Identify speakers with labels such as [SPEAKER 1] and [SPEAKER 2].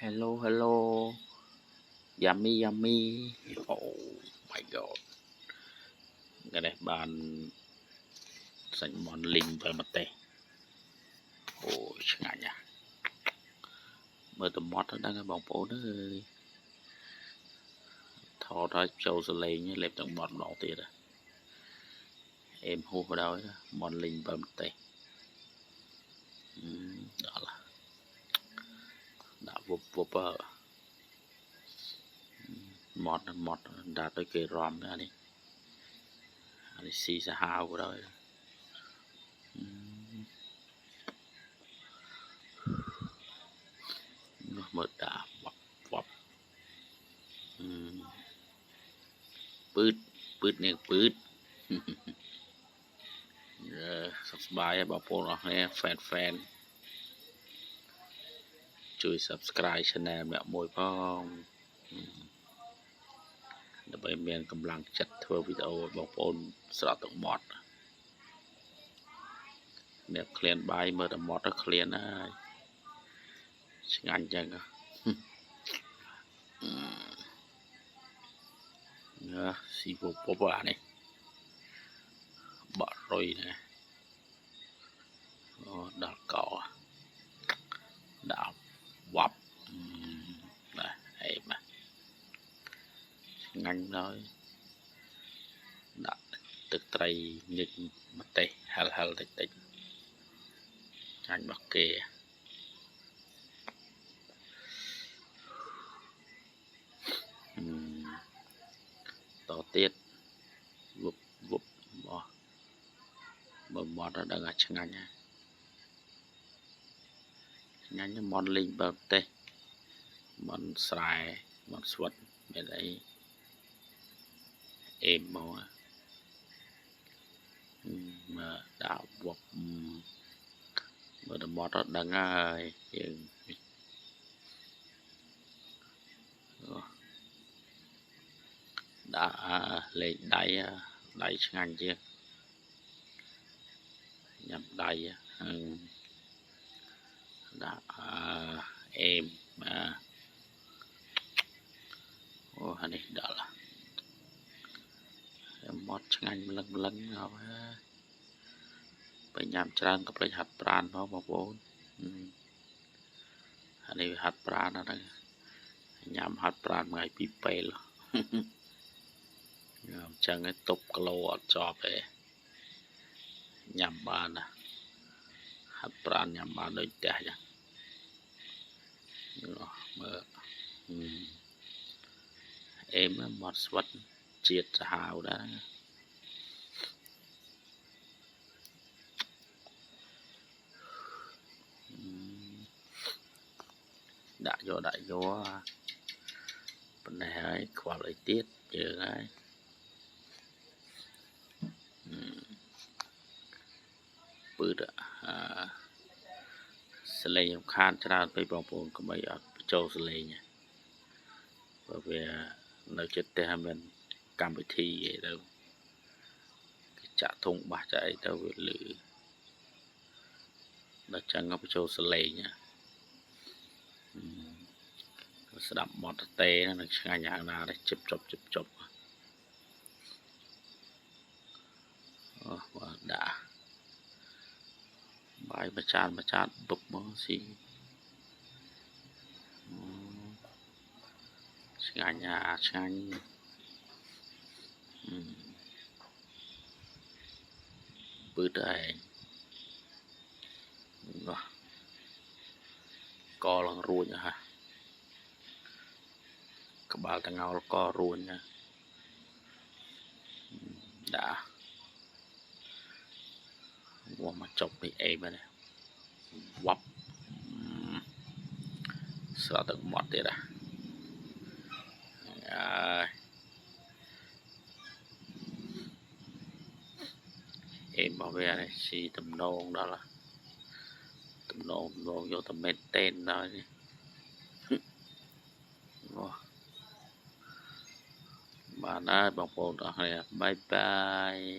[SPEAKER 1] Hello, hello. Yummy, yummy. Oh my god. Cái này bàn dành món linh với mặt tê. Ôi, chẳng hạn nha. Mở tầm mót đó đang bóng bố đó. Thò ra châu sơ lê nhé, lẹp tầm mót đỏ tiệt à. Em hô vào đâu đó, món linh với mặt tê. Đó là đã vụp vụp ở mót đã tới cây ròm nữa đi. Anh xì xa hào vào đâu đó. Mở đã vọc vọc. Bứt nè bứt. Sắp bài bảo bố nó nghe fan chui subscribe channel mẹ môi phong để bây miền cầm lăng chặt thưa video bảo bố sợ tổng mọt nè clean bài mở tầm mọt nó clean á chừng anh chăng xì vụ bố bà này bỏ rồi nè đào cỏ đào vọc này em mà ngăn nói đã tức tay nhìn mặt tay hal tịch tịch anh bạc kê to tiết vụp vụp món đó đang ở chẳng anh nha nhanh món linh bờ tê món xài món suất bên đấy em màu mà đảo vọc mà món đó đang ai đã lên đáy chẳng anh chưa nhập đáy đã em mà anh này đã là mót chẳng anh lân nào phải nhằm tràn có phải hạt pran nó mà vốn anh này hạt pran nó đây nhằm hạt pran ngày pipe là chẳng cái tục lô cho về nhằm bàn à hạt pran nhằm bàn đôi tè chẳng mở em một vật triệt hào đó đại vô bên này ấy qua lại tiết giờ ấy bự đó sẽ lấy những khan cho ra tới bóng bồn của mấy ở châu sẽ lấy nha bởi vì nơi chết tè mình cầm bị thi vậy đâu trả thùng bà chạy đâu về lử là chẳng có châu sẽ lấy nha sẽ đập một tê nó ngay nhà nào để chụp đã bài mà chán bụp mơ xí ngay nhà chanh bự đây co lần ruồi nha ha các bạn ta ngao co ruồi nha đã mua mà chọc bị em này vấp sợ từng mọt thế à em bảo vệ này xì tầm nôn đó là tầm nôn vô tầm men tên đó bạn ơi bọc bồn đó bye bye.